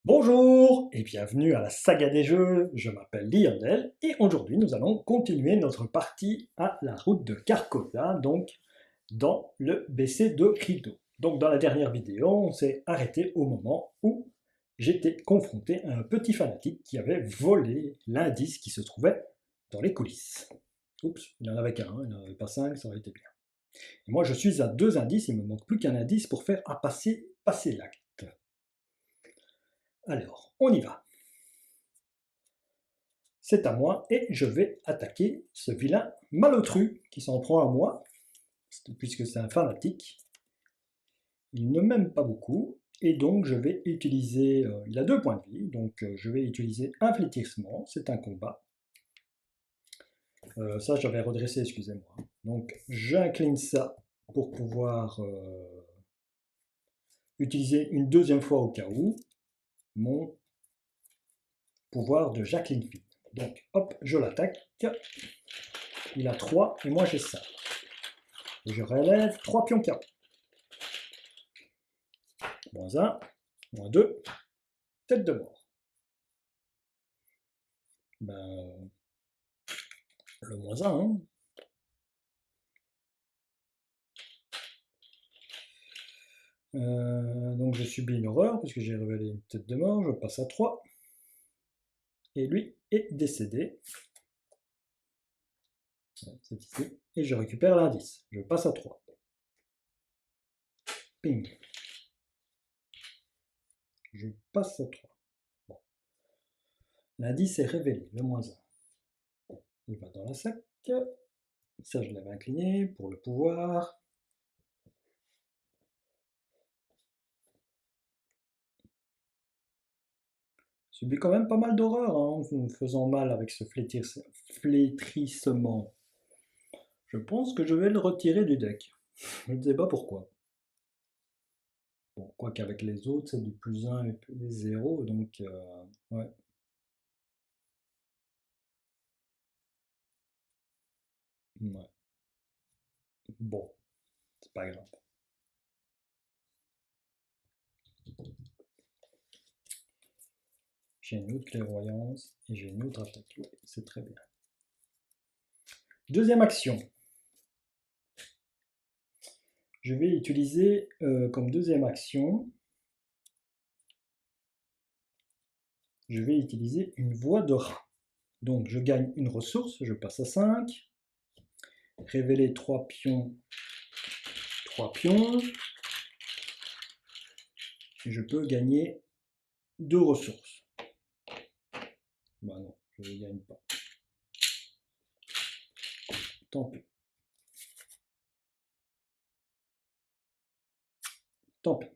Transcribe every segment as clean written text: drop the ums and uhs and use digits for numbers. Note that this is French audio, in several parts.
Bonjour et bienvenue à la saga des jeux, je m'appelle Lionel et aujourd'hui nous allons continuer notre partie à la route de Carcosa, donc dans le BC de Rideau. Donc dans la dernière vidéo, on s'est arrêté au moment où j'étais confronté à un petit fanatique qui avait volé l'indice qui se trouvait dans les coulisses. Oups, il n'y en avait qu'un, il n'y en avait pas cinq, ça aurait été bien. Et moi je suis à deux indices, il me manque plus qu'un indice pour faire passer l'acte. Alors, on y va. C'est à moi et je vais attaquer ce vilain malotru qui s'en prend à moi, puisque c'est un fanatique. Il ne m'aime pas beaucoup et donc je vais utiliser, il a 2 points de vie, donc je vais utiliser un flétrissement, c'est un combat. Ça j'avais redressé, excusez-moi. Donc j'incline ça pour pouvoir utiliser une deuxième fois au cas où mon pouvoir de Jacqueline Fille. Donc hop, je l'attaque. Il a 3 et moi j'ai 5. Et je relève 3 pions carreaux. Moins 1, moins 2, tête de mort. Ben, le moins 1, hein. Donc je subis une horreur puisque j'ai révélé une tête de mort, je passe à 3. Et lui est décédé. C'est ici. Et je récupère l'indice. Je passe à 3. Ping. Je passe à 3. Bon. L'indice est révélé, le moins 1. Il va dans la sac. Ça, je l'avais incliné pour le pouvoir. Subit quand même pas mal d'horreur en me faisant mal avec ce flétrissement. Je pense que je vais le retirer du deck. Je ne sais pas pourquoi. Bon, quoi qu'avec les autres, c'est du plus 1 et plus 0, donc ouais. Ouais. Bon, c'est pas grave. J'ai une autre clairvoyance et j'ai une autre attaque. Ouais, c'est très bien. Deuxième action. Je vais utiliser comme deuxième action, je vais utiliser une voix de rat. Donc je gagne une ressource, je passe à 5. Révéler 3 pions, 3 pions. Et je peux gagner 2 ressources. Bah non, je ne gagne pas. Tant pis. Tant pis.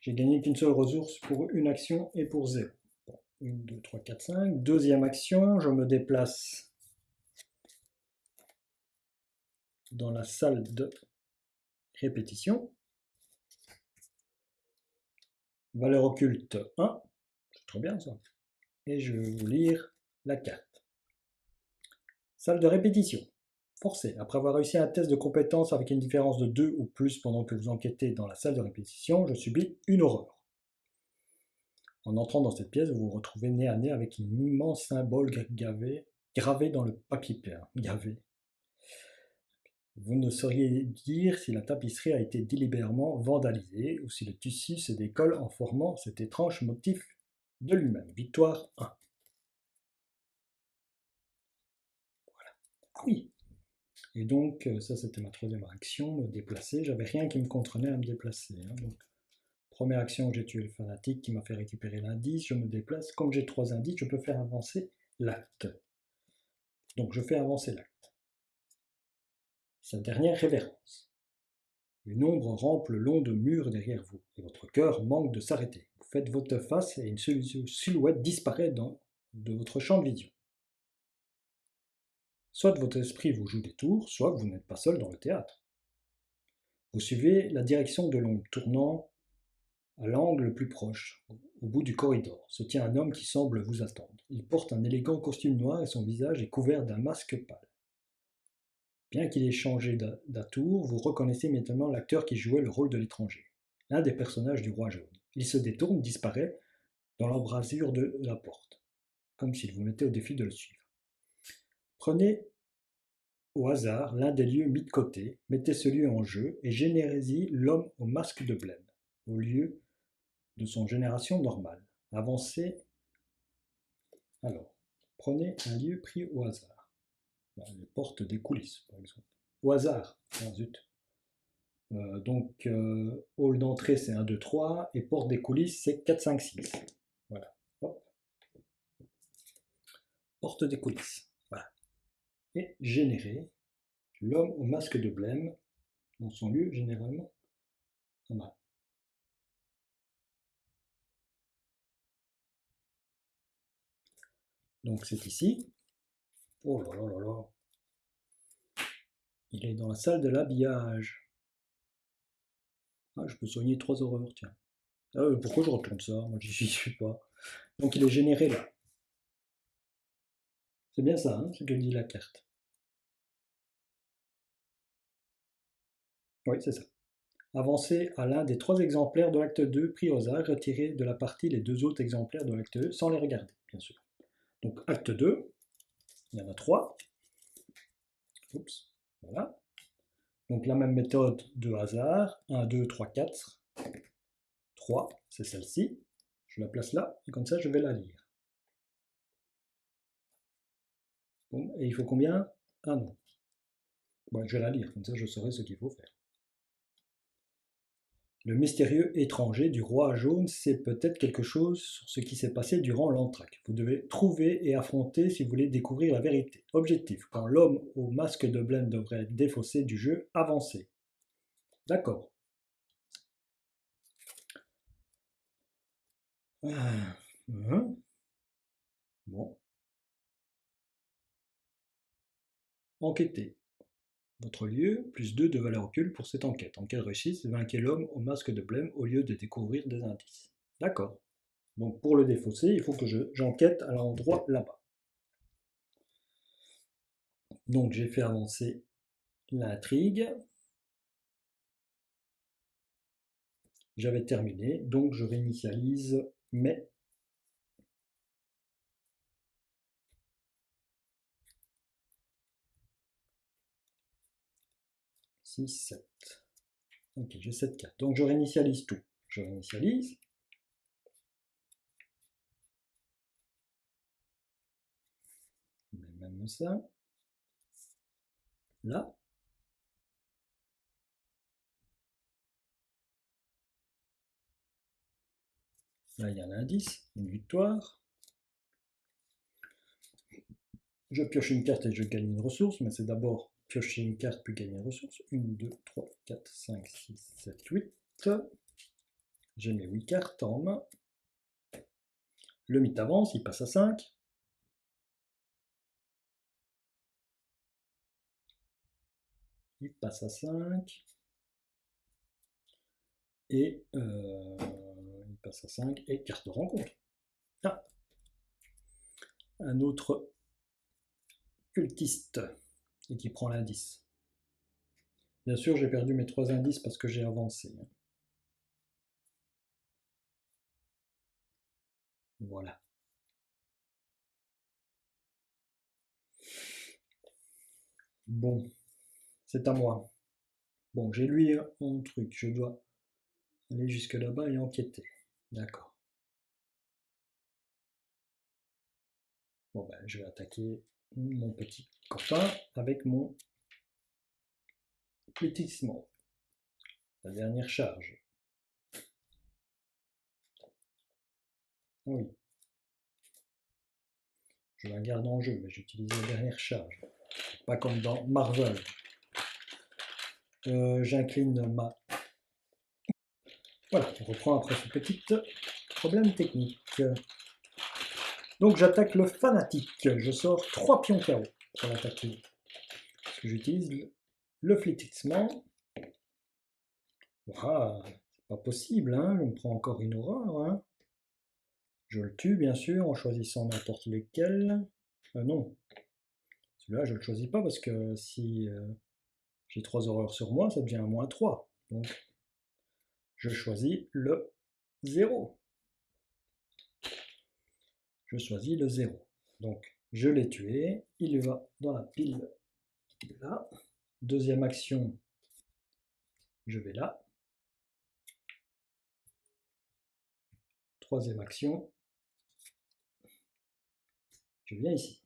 J'ai gagné qu'une seule ressource pour une action et pour 0. Bon, 1, 2, 3, 4, 5. Deuxième action, je me déplace dans la salle de répétition. Valeur occulte 1. C'est très bien ça. Et je vais vous lire la carte. Salle de répétition. Forcé. Après avoir réussi un test de compétence avec une différence de 2 ou plus pendant que vous enquêtez dans la salle de répétition, je subis une horreur. En entrant dans cette pièce, vous vous retrouvez nez à nez avec un immense symbole gravé dans le papier peint. Gavé. Vous ne sauriez dire si la tapisserie a été délibérément vandalisée ou si le tissu se décolle en formant cet étrange motif de lui-même. Victoire 1. Ah oui. Et donc, ça c'était ma troisième action, me déplacer. J'avais rien qui me contraignait à me déplacer, hein. Donc, première action, j'ai tué le fanatique qui m'a fait récupérer l'indice. Je me déplace. Comme j'ai 3 indices, je peux faire avancer l'acte. Donc, je fais avancer l'acte. Sa dernière révérence. Une ombre rampe le long de murs derrière vous, et votre cœur manque de s'arrêter. Vous faites votre face et une silhouette disparaît de votre champ de vision. Soit votre esprit vous joue des tours, soit vous n'êtes pas seul dans le théâtre. Vous suivez la direction de l'ombre, tournant à l'angle le plus proche. Au bout du corridor se tient un homme qui semble vous attendre. Il porte un élégant costume noir et son visage est couvert d'un masque pâle. Bien qu'il ait changé d'atour, vous reconnaissez maintenant l'acteur qui jouait le rôle de l'étranger, l'un des personnages du Roi Jaune. Il se détourne, disparaît dans l'embrasure de la porte, comme s'il vous mettait au défi de le suivre. Prenez au hasard l'un des lieux mis de côté, mettez ce lieu en jeu et générez-y l'homme au masque de blême, au lieu de son génération normale. Avancez. Alors, prenez un lieu pris au hasard. Les portes des coulisses, par exemple. Au hasard. Ah, zut. Hall d'entrée, c'est 1, 2, 3. Et porte des coulisses, c'est 4, 5, 6. Voilà. Hop. Porte des coulisses. Voilà. Et générer l'homme au masque de blême dans son lieu généralement normal. Donc c'est ici. Oh là là là là. Il est dans la salle de l'habillage. Ah, je peux soigner 3 horreurs, tiens. Ah, pourquoi je retourne ça? Moi, j'y suis pas. Donc il est généré là. C'est bien ça, hein, ce que dit la carte. Oui, c'est ça. Avancez à l'un des 3 exemplaires de l'acte 2 pris au hasard, retirez de la partie les 2 autres exemplaires de l'acte 2 sans les regarder, bien sûr. Donc acte 2, il y en a 3. Oups, voilà. Donc la même méthode de hasard, 1, 2, 3, 4. 3, c'est celle-ci. Je la place là, et comme ça je vais la lire. Bon, et il faut combien? Ah non. Bon, je vais la lire, comme ça je saurai ce qu'il faut faire. Le mystérieux étranger du roi jaune sait peut-être quelque chose sur ce qui s'est passé durant l'entracte. Vous devez trouver et affronter si vous voulez découvrir la vérité. Objectif, quand l'homme au masque de blême devrait être défaussé du jeu, avancez. D'accord. Ah, bon. Enquêtez. Votre lieu, plus 2 de valeur occulte pour cette enquête. Enquête réussie, vainquez l'homme au masque de blême au lieu de découvrir des indices. D'accord. Donc pour le défausser, il faut que j'enquête à l'endroit là-bas. Donc j'ai fait avancer l'intrigue. J'avais terminé, donc je réinitialise mai. Six, 7. Ok, j'ai 7 cartes. Donc je réinitialise tout. Je réinitialise. Même ça. Là. Là, il y a un indice, une victoire. Je pioche une carte et je gagne une ressource, mais c'est d'abord piocher une carte puis gagner une ressource. 1, 2, 3, 4, 5, 6, 7, 8. J'ai mes 8 cartes en main. Le mythe avance, il passe à 5. Il passe à 5. Et il passe à 5. Et carte de rencontre. Ah, un autre cultiste. Et qui prend l'indice. Bien sûr, j'ai perdu mes 3 indices parce que j'ai avancé. Voilà. Bon, c'est à moi. Bon, j'ai lu un truc. Je dois aller jusque là-bas et enquêter. D'accord. Bon, ben, je vais attaquer mon petit copain avec mon pétissement. La dernière charge. Ah oui. Je la garde en jeu, mais j'utilise la dernière charge. Pas comme dans Marvel. J'incline ma... Voilà, on reprend après ce petit problème technique. Donc j'attaque le fanatique. Je sors 3 pions KO pour l'attaquer. Parce que j'utilise le flétissement. Ah, c'est pas possible, hein. Je me prends encore une horreur. Hein. Je le tue, bien sûr, en choisissant n'importe lequel. Non, celui-là, je ne le choisis pas parce que si j'ai 3 horreurs sur moi, ça devient un -3. Donc, je choisis le 0. Je choisis le 0. Donc, je l'ai tué. Il va dans la pile là. Deuxième action, je vais là. Troisième action, je viens ici.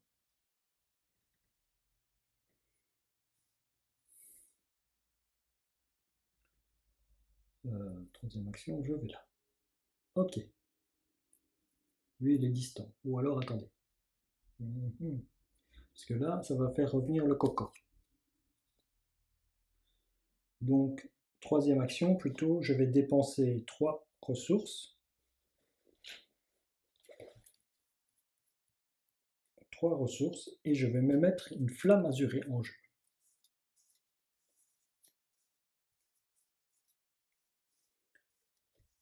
Troisième action, je vais là. Ok. Lui, il est distant. Ou alors, attendez. Parce que là, ça va faire revenir le coco. Donc, troisième action, plutôt, je vais dépenser 3 ressources. 3 ressources. Et je vais me mettre une flamme azurée en jeu.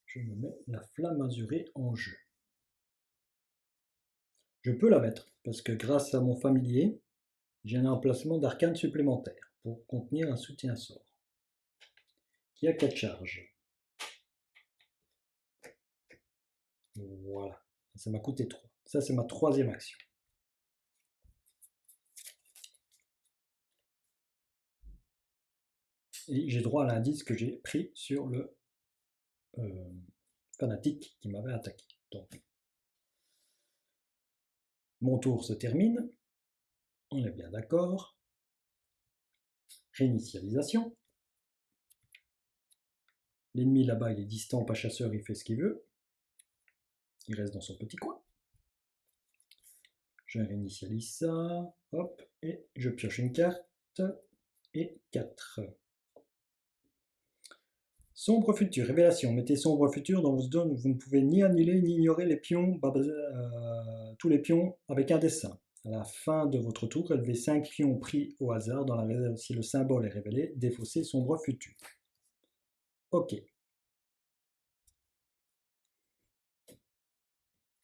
Je me mets la flamme azurée en jeu. Je peux la mettre, parce que grâce à mon familier, j'ai un emplacement d'arcane supplémentaire pour contenir un soutien sort qui a 4 charges. Voilà, ça m'a coûté 3. Ça, c'est ma troisième action. Et j'ai droit à l'indice que j'ai pris sur le fanatique qui m'avait attaqué. Donc, mon tour se termine. On est bien d'accord. Réinitialisation. L'ennemi là-bas, il est distant, pas chasseur, il fait ce qu'il veut. Il reste dans son petit coin. Je réinitialise ça. Hop, et je pioche une carte. Et 4. Sombre futur, révélation. Mettez sombre futur dans vos zones où vous ne pouvez ni annuler ni ignorer les pions, tous les pions avec un dessin. À la fin de votre tour, relevez 5 pions pris au hasard dans la réserve si le symbole est révélé. Défaussez sombre futur. Ok.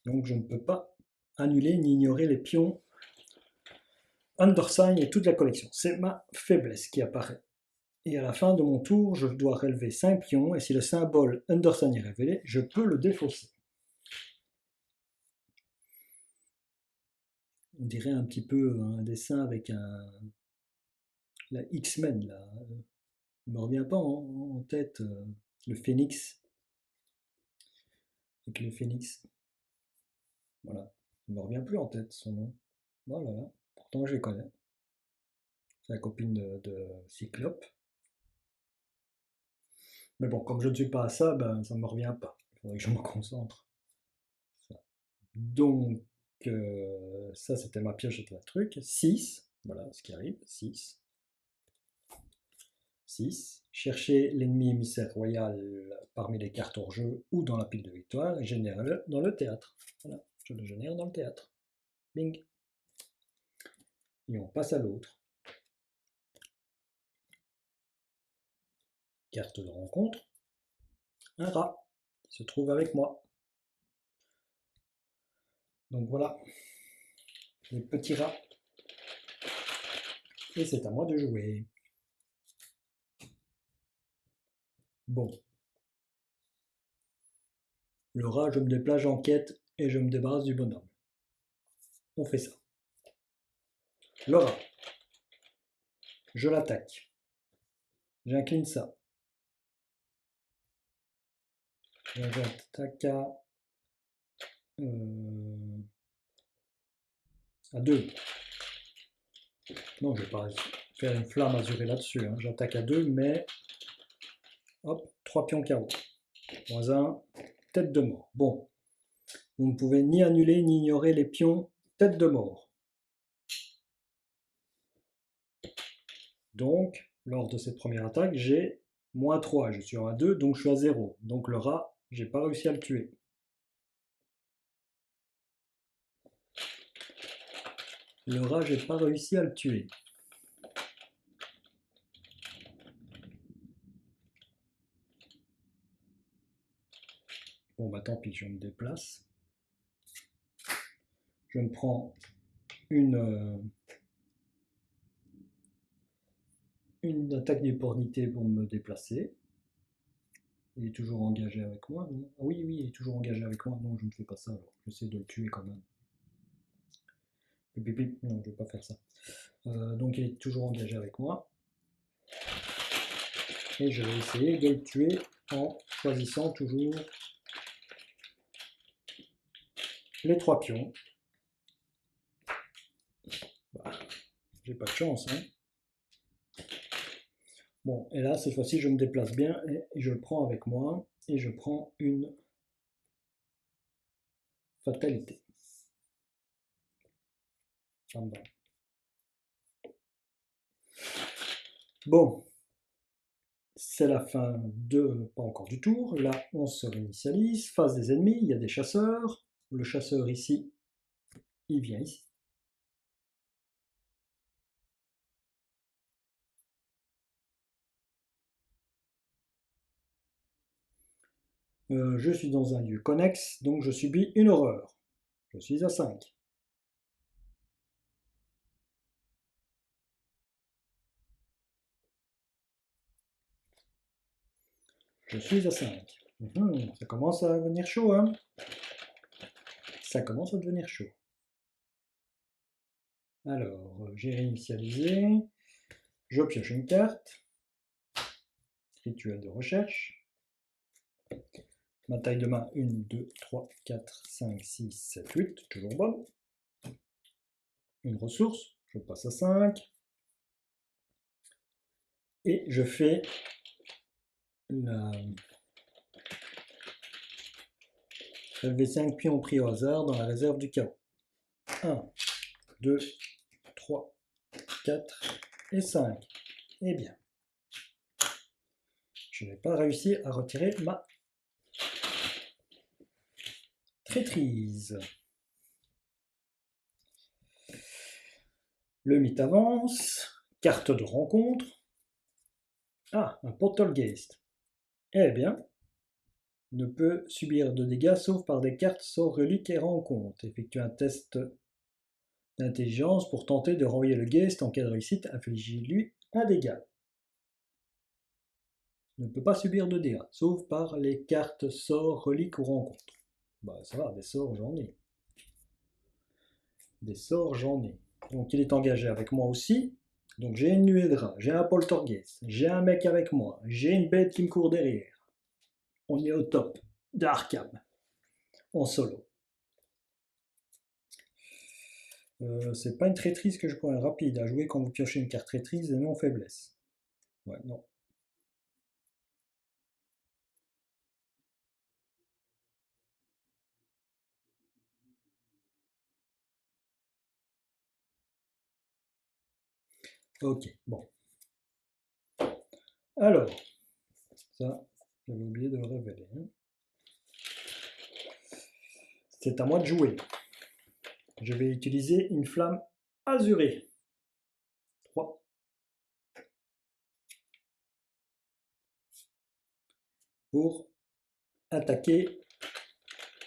Donc je ne peux pas annuler ni ignorer les pions Undersign et toute la collection. C'est ma faiblesse qui apparaît. Et à la fin de mon tour, je dois relever 5 pions, et si le symbole Undersign est révélé, je peux le défausser. On dirait un petit peu un dessin avec la X-Men, là. Il ne me revient pas en tête le phénix. Avec le phénix. Voilà. Il ne me revient plus en tête son nom. Voilà. Pourtant, je les connais. C'est la copine de Cyclope. Mais bon, comme je ne suis pas à ça, ben, ça ne me revient pas. Il faudrait que je me concentre. Donc, ça, c'était ma pioche, c'était un truc. 6, voilà ce qui arrive. 6. 6. Cherchez l'ennemi émissaire royal parmi les cartes hors jeu ou dans la pile de victoire et générez-le dans le théâtre. Voilà, je le génère dans le théâtre. Bing. Et on passe à l'autre. Carte de rencontre. Un rat qui se trouve avec moi. Donc voilà, les petits rats. Et c'est à moi de jouer. Bon. Le rat, je me déplace, j'enquête et je me débarrasse du bonhomme. On fait ça. Le rat. Je l'attaque. J'incline ça. J'attaque à 2. Non, je ne vais pas faire une flamme azurée là-dessus. Hein. J'attaque à 2, mais hop, 3 pions carreaux. Moins 1, tête de mort. Bon, vous ne pouvez ni annuler ni ignorer les pions tête de mort. Donc, lors de cette première attaque, j'ai moins 3. Je suis à 2, donc je suis à 0. Donc le rat, j'ai pas réussi à le tuer. Le rat, j'ai pas réussi à le tuer. Bon, bah tant pis, je me déplace. Je me prends une attaque d'opportunité pour me déplacer. Il est toujours engagé avec moi, non? Ah oui, oui, il est toujours engagé avec moi. Non, je ne fais pas ça alors. J'essaie de le tuer quand même. Pip, pip, pip. Non, je ne vais pas faire ça. Donc il est toujours engagé avec moi. Et je vais essayer de le tuer en choisissant toujours les 3 pions. Bah, j'ai pas de chance, hein. Bon, et là, cette fois-ci, je me déplace bien et je le prends avec moi. Et je prends une fatalité. Bon, c'est la fin de, pas encore du tour. Là, on se réinitialise. Face des ennemis, il y a des chasseurs. Le chasseur ici, il vient ici. Je suis dans un lieu connexe, donc je subis une horreur. Je suis à 5. Je suis à 5. Ça commence à devenir chaud, hein. Ça commence à devenir chaud. Alors, j'ai réinitialisé. Je pioche une carte. Rituel de recherche. Ma taille de main, 1, 2, 3, 4, 5, 6, 7, 8. Toujours bonne. Une ressource. Je passe à 5. Et je fais la... Prélever 5 pions pris au hasard dans la réserve du chaos. 1, 2, 3, 4 et 5. Eh bien, je n'ai pas réussi à retirer ma traîtrise. Le mythe avance. Carte de rencontre. Ah, un poltergeist. Eh bien, ne peut subir de dégâts sauf par des cartes, sorts, reliques et rencontres. Effectue un test d'intelligence pour tenter de renvoyer le geist. En cas de réussite, infligez-lui un dégât. Ne peut pas subir de dégâts, sauf par les cartes, sorts, reliques ou rencontres. Bah ça va, des sorts j'en ai. Des sorts j'en ai. Donc il est engagé avec moi aussi. Donc j'ai une nuée de rats, j'ai un poltergeist, j'ai un mec avec moi, j'ai une bête qui me court derrière. On est au top d'Arkham, en solo. C'est pas une traîtrise que je prends, rapide à jouer quand vous piochez une carte traîtrise et non faiblesse. Ouais, non. Ok, bon. Alors, ça, j'avais oublié de le révéler. Hein. C'est à moi de jouer. Je vais utiliser une flamme azurée. 3. Pour attaquer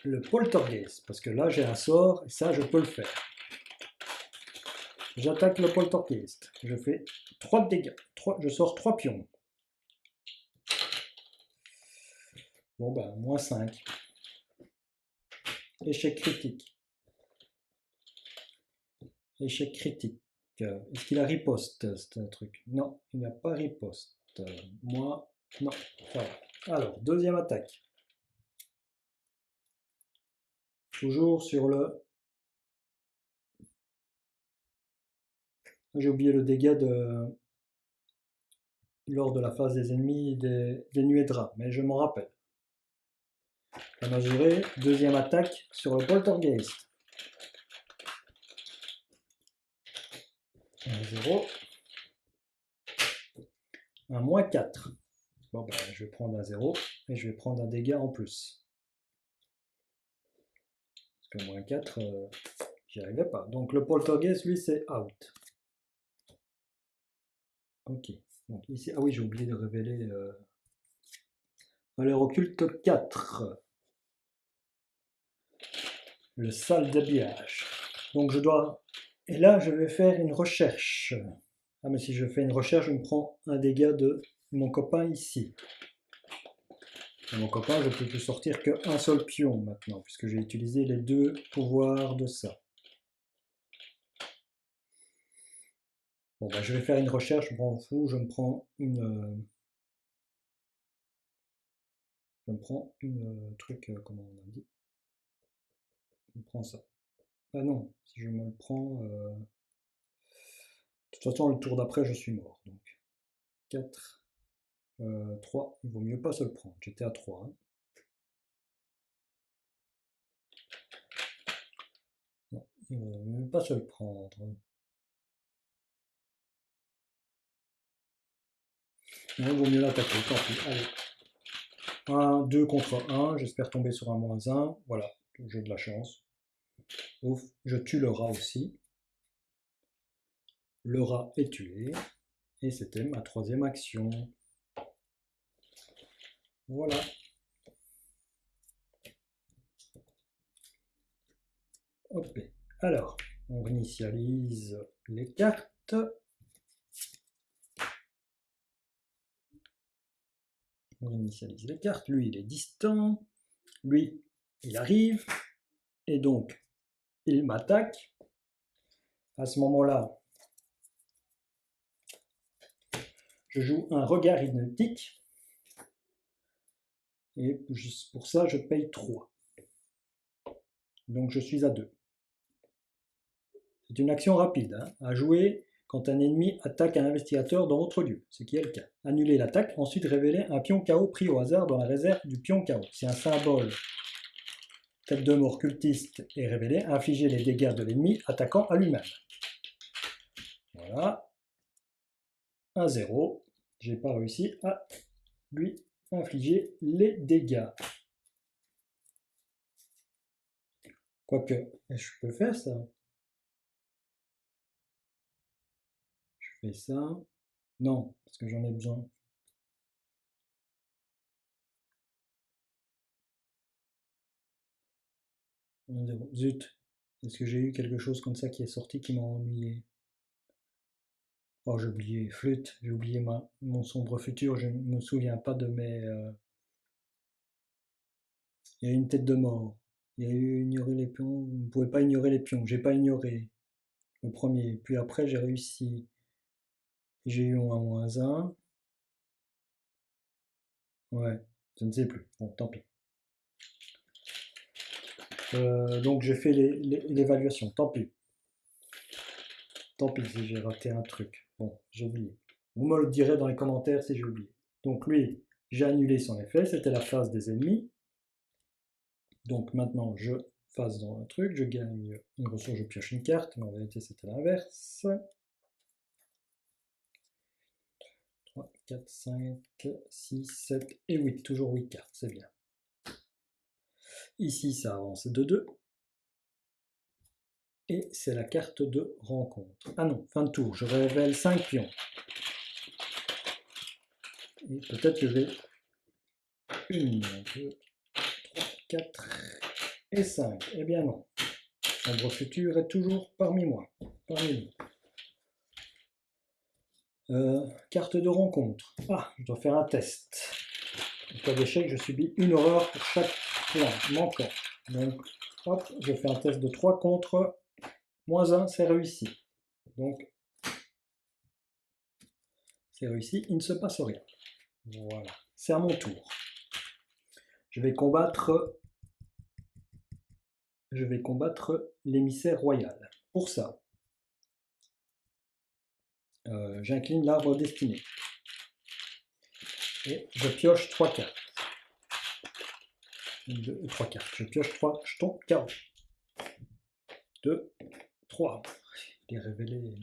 le poltergeist. Parce que là, j'ai un sort et ça, je peux le faire. J'attaque le poltergeist. Je fais 3 de dégâts. Je sors 3 pions. Bon, ben, moins 5. Échec critique. Échec critique. Est-ce qu'il a riposte, c'est un truc? Non, il n'a pas riposte. Moi, non. Ça va. Alors, deuxième attaque. Toujours sur le... J'ai oublié le dégât lors de la phase des ennemis des nuées de rats, mais je m'en rappelle. La majorée, deuxième attaque sur le poltergeist. 1, 0. Un moins 4. Bon, ben, je vais prendre un 0 et je vais prendre un dégât en plus. Parce que moins 4, j'y arrivais pas. Donc le poltergeist, lui, c'est out. Ok. Donc ici, ah oui, j'ai oublié de révéler valeur occulte 4. Le sale d'habillage. Donc je dois... Et là, je vais faire une recherche. Ah, mais si je fais une recherche, je me prends un dégât de mon copain ici. Et mon copain, je peux plus sortir qu'un seul pion maintenant, puisque j'ai utilisé les deux pouvoirs de ça. Bon, bah, je vais faire une recherche, je m'en fous, je me prends une truc, comment on a dit? Je me prends ça. Ah non, si je me le prends, de toute façon, le tour d'après, je suis mort. Donc, 4, 3, il vaut mieux pas se le prendre. J'étais à 3, hein. Non, il vaut mieux pas se le prendre. Non, il vaut mieux l'attaquer, tant pis. Allez. 1, 2 contre 1, j'espère tomber sur un -1. Voilà, j'ai de la chance. Ouf, je tue le rat aussi. Le rat est tué. Et c'était ma troisième action. Voilà. Hop. Alors, on initialise les cartes. On initialise les cartes. Lui, il est distant. Lui, il arrive. Et donc, il m'attaque. À ce moment-là, je joue un regard hypnotique. Et pour ça, je paye 3. Donc, je suis à 2. C'est une action rapide, hein, à jouer quand un ennemi attaque un investigateur dans votre lieu, ce qui est le cas. Annuler l'attaque, ensuite révéler un pion KO pris au hasard dans la réserve du pion KO. Si un symbole tête de mort cultiste est révélé, infliger les dégâts de l'ennemi attaquant à lui-même. Voilà. 1-0. J'ai pas réussi à lui infliger les dégâts. Quoique, je peux faire ça. Je fais ça. Non, parce que j'en ai besoin. Zut. Est-ce que j'ai eu quelque chose comme ça qui est sorti qui m'a ennuyé? Oh, j'ai oublié. Flûte. J'ai oublié mon sombre futur. Je ne me souviens pas de mes... Il y a eu une tête de mort. Il y a eu ignorer les pions. Vous ne pouvez pas ignorer les pions. J'ai pas ignoré le premier. Puis après, j'ai réussi. J'ai eu un -1. Ouais, je ne sais plus. Bon, tant pis. Donc j'ai fait l'évaluation. Tant pis. Tant pis si j'ai raté un truc. Bon, j'ai oublié. Vous me le direz dans les commentaires si j'ai oublié. Donc lui, j'ai annulé son effet. C'était la phase des ennemis. Donc maintenant, je phase dans un truc. Je gagne une ressource, je pioche une carte. Mais en vérité, c'était l'inverse. 3, 4, 5, 6, 7 et 8. Toujours 8 cartes, c'est bien. Ici, ça avance de 2. Et c'est la carte de rencontre. Ah non, fin de tour, je révèle 5 pions. Et peut-être que je vais 1, 2, 3, 4 et 5. Eh bien non. L'ombre futur est toujours parmi moi. Parmi nous. Carte de rencontre. Ah, je dois faire un test. En cas d'échec, je subis une horreur pour chaque plan manquant. Donc, hop, je fais un test de 3 contre -1, c'est réussi. Donc, c'est réussi, il ne se passe rien. Voilà, c'est à mon tour. Je vais combattre l'émissaire royal. Pour ça, j'incline l'arbre destiné. Et je pioche 3 cartes. 3 cartes. Je pioche 3 jetons carreaux. 2, 3. Je l'ai révélé.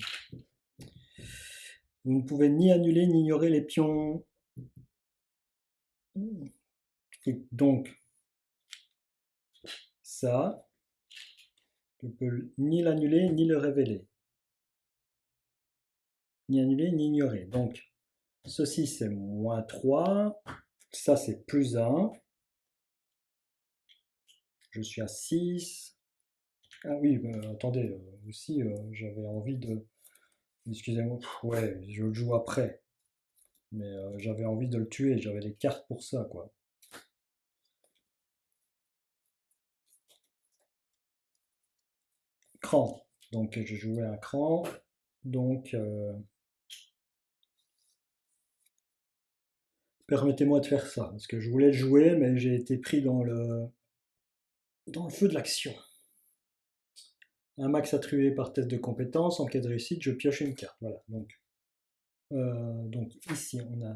Vous ne pouvez ni annuler ni ignorer les pions. Et donc, ça, je peux ni l'annuler ni le révéler. Ni annuler ni ignorer. Donc, ceci c'est -3. Ça c'est +1. Je suis à 6. Ah oui, attendez, aussi j'avais envie de... Excusez-moi, ouais, je le joue après. Mais j'avais envie de le tuer, j'avais les cartes pour ça, quoi. cran. Donc je jouais un cran. Donc permettez-moi de faire ça. Parce que je voulais le jouer, mais j'ai été pris dans le feu de l'action. Un max attribué par test de compétence. En cas de réussite, je pioche une carte. Voilà. Donc ici, on a...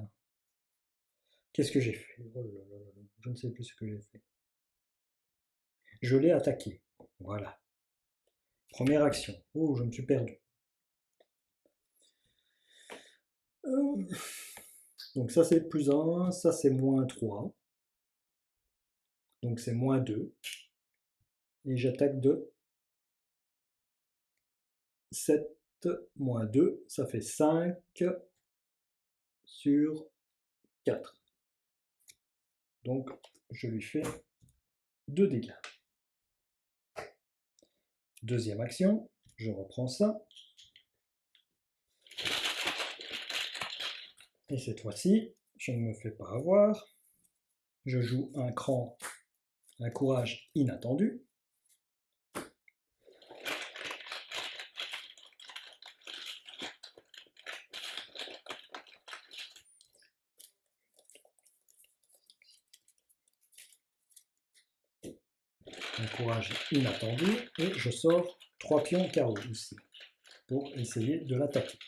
Qu'est-ce que j'ai fait? Oh là là là, je ne sais plus ce que j'ai fait. Je l'ai attaqué. Voilà. Première action. Oh, je me suis perdu. Donc ça c'est plus 1, ça c'est moins 3. Donc c'est moins 2. Et j'attaque de 7 moins 2, ça fait 5 sur 4. Donc je lui fais 2 dégâts. Deuxième action, je reprends ça. Et cette fois-ci, je ne me fais pas avoir. Je joue un cran, un courage inattendu. Un courage inattendu. Et je sors 3 pions carreaux ici pour essayer de l'attaquer.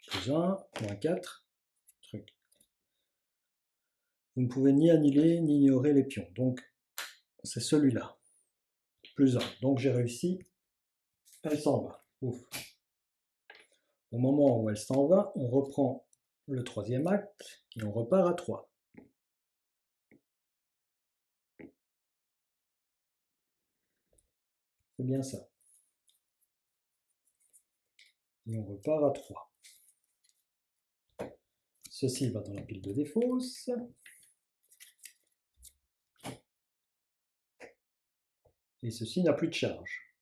Plus 1, moins 4, truc. Vous ne pouvez ni annuler ni ignorer les pions. Donc, c'est celui-là. Plus 1. Donc, j'ai réussi. Elle s'en va. Ouf. Au moment où elle s'en va, on reprend le troisième acte et on repart à 3. C'est bien ça. Et on repart à 3. Ceci va dans la pile de défausse. Et ceci n'a plus de charge.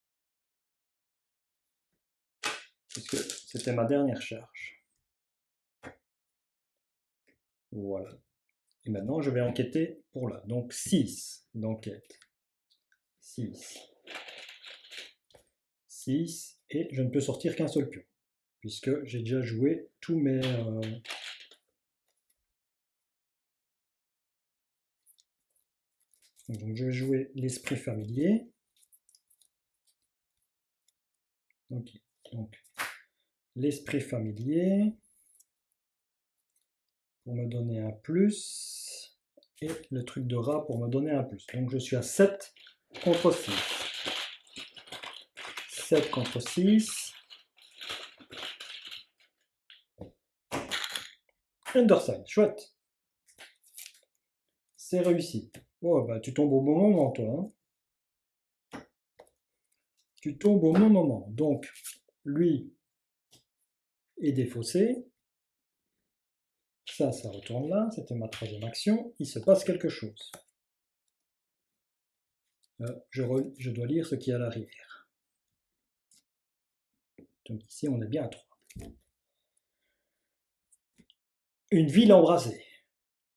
Puisque c'était ma dernière charge. Voilà. Et maintenant, je vais enquêter pour là. Donc 6 d'enquête. 6. 6. Et je ne peux sortir qu'un seul pion. Puisque j'ai déjà joué tous mes... Donc je vais jouer l'esprit familier. Ok. Donc l'esprit familier pour me donner un plus et le truc de rat pour me donner un plus. Donc je suis à 7 contre 6. 7 contre 6. Underside, chouette. C'est réussi. Oh bah tu tombes au bon moment toi. Hein. Tu tombes au bon moment. Donc lui est défaussé. Ça retourne là. C'était ma troisième action. Il se passe quelque chose. Je dois lire ce qu'il y a à l'arrière. Donc ici, on est bien à 3. Une ville embrasée.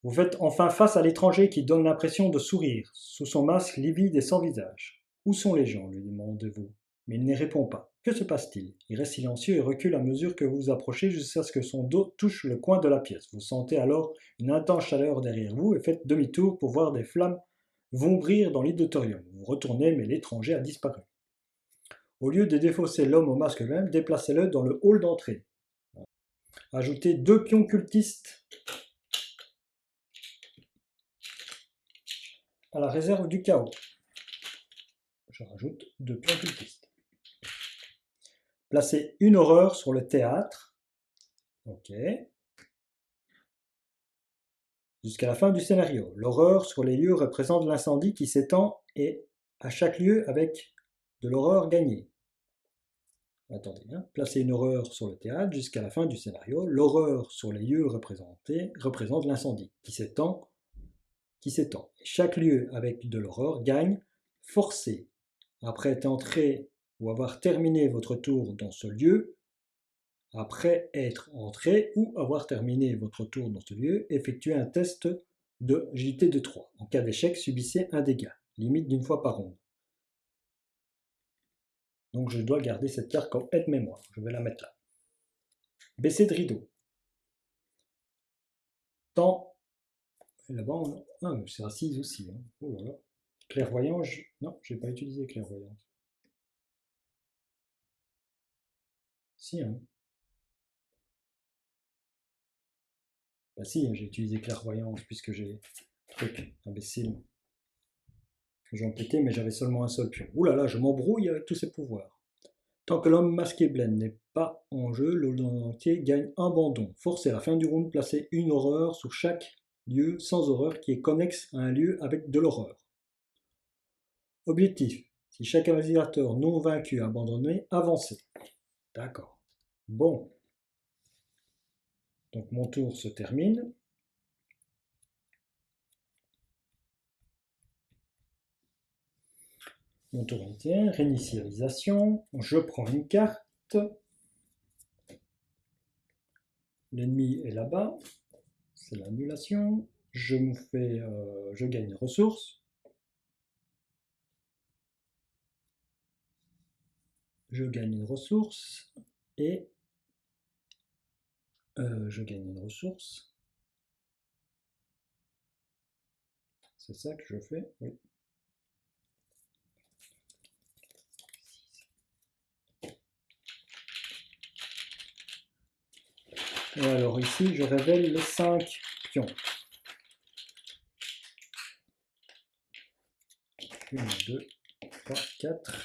Vous faites enfin face à l'étranger qui donne l'impression de sourire, sous son masque livide et sans visage. Où sont les gens lui demandez-vous. Mais il n'y répond pas. Que se passe-t-il? Il reste silencieux et recule à mesure que vous vous approchez jusqu'à ce que son dos touche le coin de la pièce. Vous sentez alors une intense chaleur derrière vous et faites demi-tour pour voir des flammes vombrir dans l'auditorium. Vous retournez, mais l'étranger a disparu. Au lieu de défausser l'homme au masque même, déplacez-le dans le hall d'entrée. Ajoutez 2 pions cultistes à la réserve du chaos. Je rajoute 2 pions cultistes. Placez une horreur sur le théâtre. Ok. Jusqu'à la fin du scénario. L'horreur sur les lieux représente l'incendie qui s'étend et à chaque lieu avec de l'horreur gagnée. Attendez, hein. Placez une horreur sur le théâtre jusqu'à la fin du scénario. L'horreur sur les lieux représente l'incendie qui s'étend. Et chaque lieu avec de l'horreur gagne forcé. Après être entré ou avoir terminé votre tour dans ce lieu, après être entré ou avoir terminé votre tour dans ce lieu, effectuez un test de JT de 3. En cas d'échec, subissez un dégât, limite d'une fois par ronde. Donc je dois garder cette carte comme aide-mémoire. Je vais la mettre là. Baisser de rideau. Temps. Là-bas, ah, c'est assise aussi. Hein. Oh là là. Clairvoyant, non, je n'ai pas utilisé clairvoyance. Si, hein. Bah si, j'ai utilisé clairvoyance puisque j'ai truc, imbécile. J'ai empêté, mais j'avais seulement un seul pion. Ouh là là, je m'embrouille avec tous ces pouvoirs. Tant que l'homme masqué blême n'est pas en jeu, le entier gagne un bandon. Force à la fin du round, placer une horreur sur chaque lieu sans horreur qui est connexe à un lieu avec de l'horreur. Objectif, si chaque investigateur non vaincu a abandonné, avancez. D'accord. Bon. Donc mon tour se termine. Mon tour entier, réinitialisation. Je prends une carte. L'ennemi est là-bas. C'est l'annulation. Je gagne une ressource. Je gagne une ressource et je gagne une ressource. C'est ça que je fais, oui. Et alors ici, je révèle les 5 pions. 1, 2, 3, 4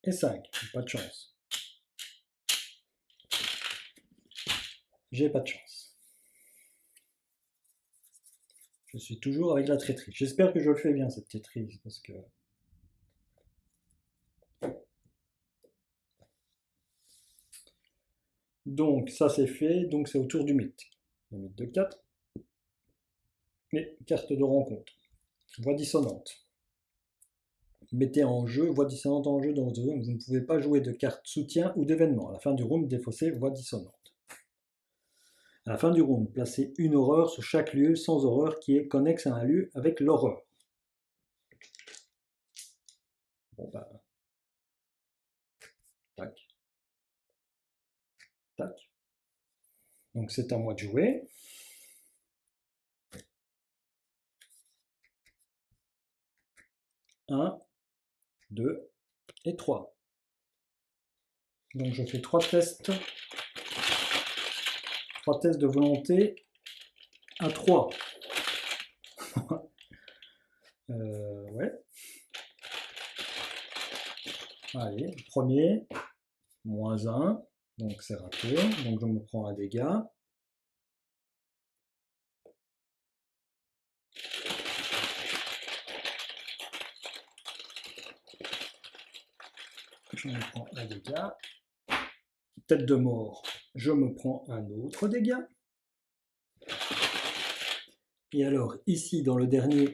et 5. Pas de chance. J'ai pas de chance. Je suis toujours avec la traîtrise. J'espère que je le fais bien, cette traîtrise, parce que... Donc, ça c'est fait. Donc, c'est au tour du mythe. Le mythe de 4. Et carte de rencontre. Voix dissonante. Mettez en jeu voix dissonante en jeu dans votre zone. Vous ne pouvez pas jouer de carte soutien ou d'événement. À la fin du round, défaussez voix dissonante. À la fin du round, placez une horreur sur chaque lieu sans horreur qui est connexe à un lieu avec l'horreur. Bon bah. Tac. Tac. Donc c'est à moi de jouer. Un, 2 et 3. Donc je fais 3 tests. 3 tests de volonté à 3. Ouais. Allez, premier, moins 1, donc c'est raté, donc je me prends un dégât. Je me prends un dégât. Tête de mort, je me prends un autre dégât. Et alors, ici, dans le dernier,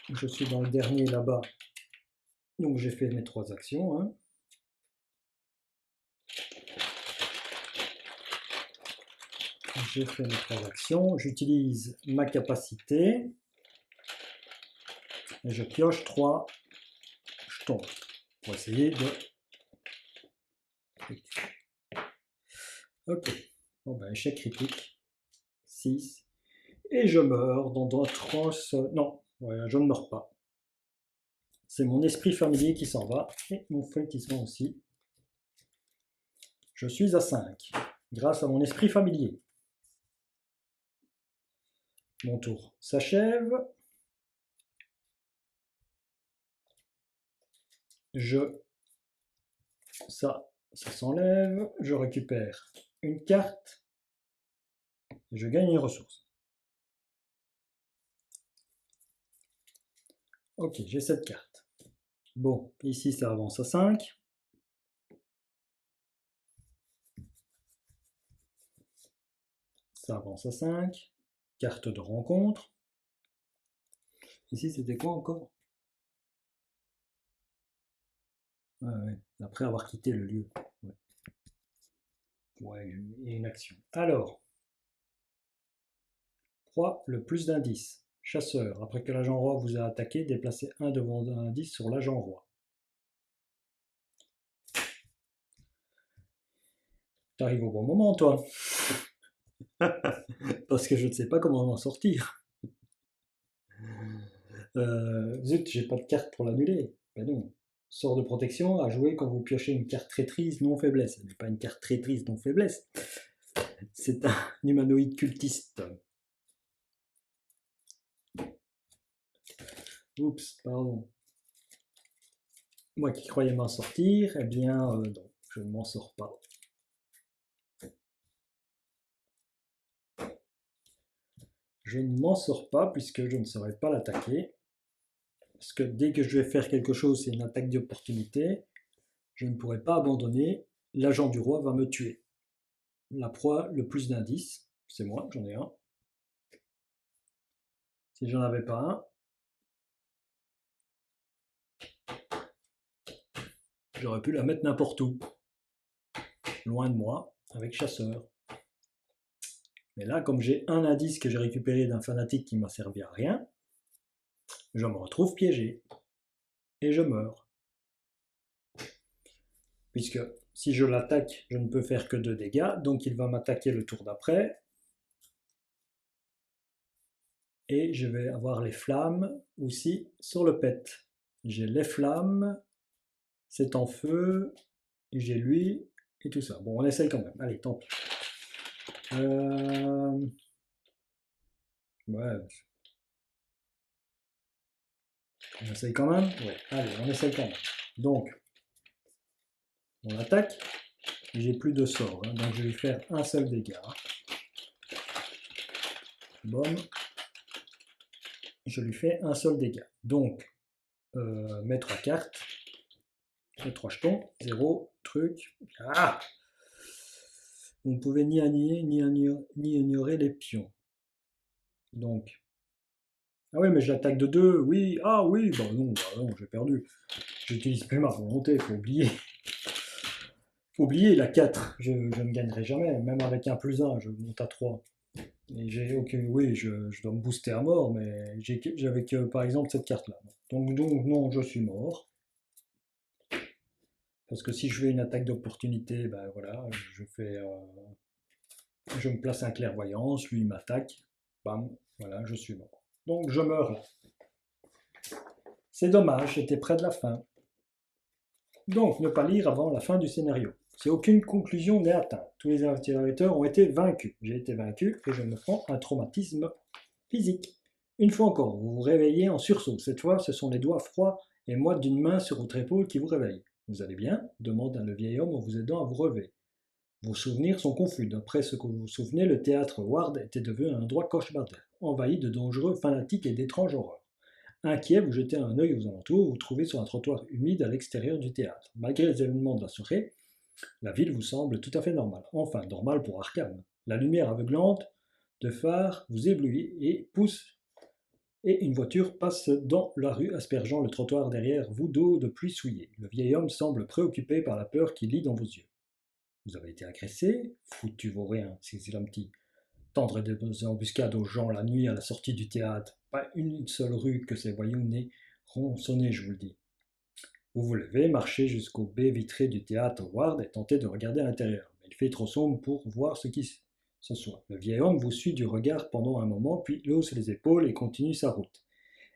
je suis dans le dernier là-bas, donc j'ai fait mes 3 actions. Hein. J'ai fait mes 3 actions, j'utilise ma capacité, et je pioche 3 jetons pour essayer de... Ok, bon ben échec critique, 6, et je meurs dans tranche... Non, ouais, je ne meurs pas. C'est mon esprit familier qui s'en va, et mon flétissement aussi. Je suis à 5, grâce à mon esprit familier. Mon tour s'achève. Ça s'enlève. Je récupère une carte. Et je gagne une ressource. Ok, j'ai cette carte. Bon, ici ça avance à 5. Ça avance à 5. Carte de rencontre. Ici c'était quoi encore? Ouais, après avoir quitté le lieu. Ouais, il y a une action. Alors, 3, le plus d'indices. Chasseur. Après que l'agent roi vous a attaqué, déplacez un de vos indices sur l'agent roi. T'arrives au bon moment, toi. Parce que je ne sais pas comment m'en sortir. Zut, j'ai pas de carte pour l'annuler. Ben non. Sort de protection à jouer quand vous piochez une carte traîtrise non faiblesse. Ce n'est pas une carte traîtrise non faiblesse. C'est un humanoïde cultiste. Oups, pardon. Moi qui croyais m'en sortir, eh bien, non, je ne m'en sors pas. Je ne m'en sors pas puisque je ne saurais pas l'attaquer. Parce que dès que je vais faire quelque chose, c'est une attaque d'opportunité. Je ne pourrai pas abandonner. L'agent du roi va me tuer. La proie, le plus d'indices, c'est moi, j'en ai un. Si j'en avais pas un, j'aurais pu la mettre n'importe où, loin de moi, avec chasseur. Mais là, comme j'ai un indice que j'ai récupéré d'un fanatique qui m'a servi à rien, je me retrouve piégé. Et je meurs. Puisque si je l'attaque, je ne peux faire que 2 dégâts, donc il va m'attaquer le tour d'après. Et je vais avoir les flammes aussi sur le pet. J'ai les flammes, c'est en feu, et j'ai lui, et tout ça. Bon, on essaye quand même. Allez, tant pis. Ouais, on essaye quand même. Ouais, allez, on essaye quand même. Donc, on attaque. J'ai plus de sort, hein, donc je vais lui faire un seul dégât. Bon. Je lui fais un seul dégât. Donc, mes 3 cartes, mes 3 jetons, 0, truc. Ah, vous ne pouvez ni annuler ni ignorer les pions. Donc, ah oui, mais je l'attaque de 2, oui, ah oui, bah non, j'ai perdu. J'utilise plus ma volonté, faut oublier. Faut oublier la 4, je ne gagnerai jamais, même avec un plus 1, je monte à 3. Et j'ai aucune, oui, je dois me booster à mort, mais j'avais que par exemple cette carte-là. Donc non, je suis mort. Parce que si je fais une attaque d'opportunité, ben voilà, je me place un clairvoyance, lui il m'attaque, bam, voilà, je suis mort. Donc je meurs là. C'est dommage, j'étais près de la fin. Donc ne pas lire avant la fin du scénario. Si aucune conclusion n'est atteinte, tous les investigateurs ont été vaincus. J'ai été vaincu et je me prends un traumatisme physique. Une fois encore, vous vous réveillez en sursaut. Cette fois, ce sont les doigts froids et moites d'une main sur votre épaule qui vous réveillent. Vous allez bien demande le vieil homme en vous aidant à vous relever. Vos souvenirs sont confus. D'après ce que vous vous souvenez, le théâtre Ward était devenu un endroit cauchemardesque, envahi de dangereux fanatiques et d'étranges horreurs. Inquiet, vous jetez un œil aux alentours, vous vous trouvez sur un trottoir humide à l'extérieur du théâtre. Malgré les événements de la soirée, la ville vous semble tout à fait normale. Enfin, normale pour Arkham. La lumière aveuglante de phares vous éblouit et pousse, et une voiture passe dans la rue, aspergeant le trottoir derrière vous d'eau de pluie souillée. Le vieil homme semble préoccupé par la peur qui lit dans vos yeux. Vous avez été agressé, foutu vos rien, c'est l'homme qui tendre des embuscades aux gens la nuit à la sortie du théâtre. Pas une seule rue que ces voyous n'aient ronçonné, je vous le dis. Vous vous levez, marchez jusqu'aux baies vitrées du théâtre Ward et tentez de regarder à l'intérieur. Mais il fait trop sombre pour voir ce qui ce soit. Le vieil homme vous suit du regard pendant un moment, puis hausse les épaules et continue sa route.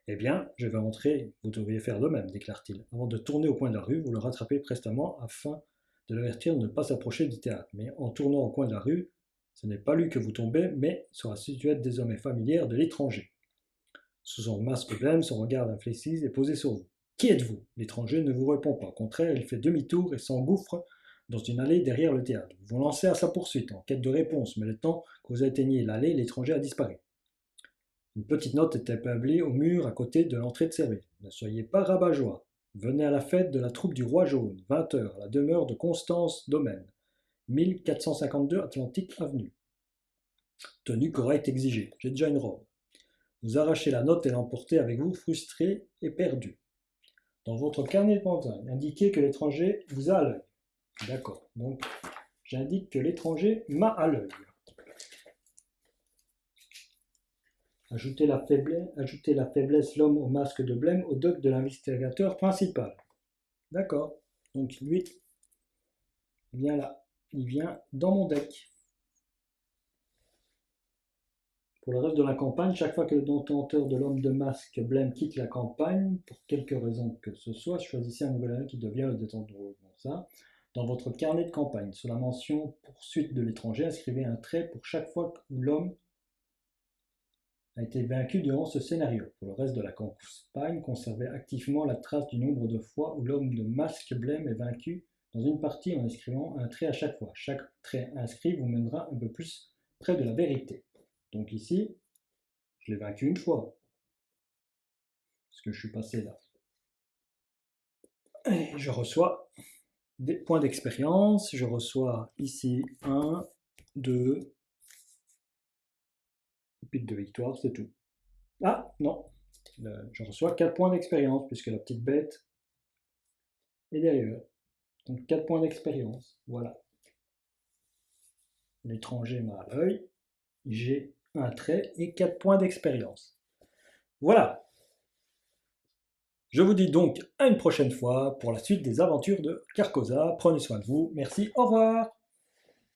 Eh bien, je vais entrer, vous devriez faire de même, déclare-t-il. Avant de tourner au coin de la rue, vous le rattrapez prestement afin de l'avertir de ne pas s'approcher du théâtre. Mais en tournant au coin de la rue, ce n'est pas lui que vous tombez, mais sur la silhouette désormais familière de l'étranger. Sous son masque blême, son regard inflexible est posé sur vous. Qui êtes-vous? L'étranger ne vous répond pas. Au contraire, il fait demi-tour et s'engouffre dans une allée derrière le théâtre. Vous vous lancez à sa poursuite, en quête de réponse, mais le temps que vous atteigniez l'allée, l'étranger a disparu. Une petite note est établie au mur à côté de l'entrée de service. Ne soyez pas rabat-joie. Venez à la fête de la troupe du Roi Jaune, 20h, à la demeure de Constance Domaine, 1452 Atlantic Avenue. Tenue correcte exigée. J'ai déjà une robe. Vous arrachez la note et l'emportez avec vous, frustré et perdu. Dans votre carnet de pentin, indiquez que l'étranger vous a à l'œil. D'accord. Donc, j'indique que l'étranger m'a à l'œil. Ajouter la faiblesse l'homme au masque de blême au doc de l'investigateur principal. D'accord. Donc lui, il vient là. Il vient dans mon deck. Pour le reste de la campagne, chaque fois que le détenteur de l'homme de masque blême quitte la campagne, pour quelque raison que ce soit, choisissez un nouvel allié qui devient le détenteur. Bon, ça. Dans votre carnet de campagne, sous la mention poursuite de l'étranger, inscrivez un trait pour chaque fois où l'homme a été vaincu durant ce scénario. Pour le reste de la campagne, conservez activement la trace du nombre de fois où l'homme de masque blême est vaincu dans une partie en inscrivant un trait à chaque fois. Chaque trait inscrit vous mènera un peu plus près de la vérité. Donc ici, je l'ai vaincu une fois, parce que je suis passé là. Et je reçois des points d'expérience. Je reçois ici 1, 2, et puis 2 victoires, c'est tout. Ah, non, je reçois 4 points d'expérience, puisque la petite bête est derrière. Donc 4 points d'expérience, voilà. L'étranger m'a à l'œil, j'ai un trait et 4 points d'expérience. Voilà. Je vous dis donc à une prochaine fois pour la suite des aventures de Carcosa. Prenez soin de vous. Merci, au revoir.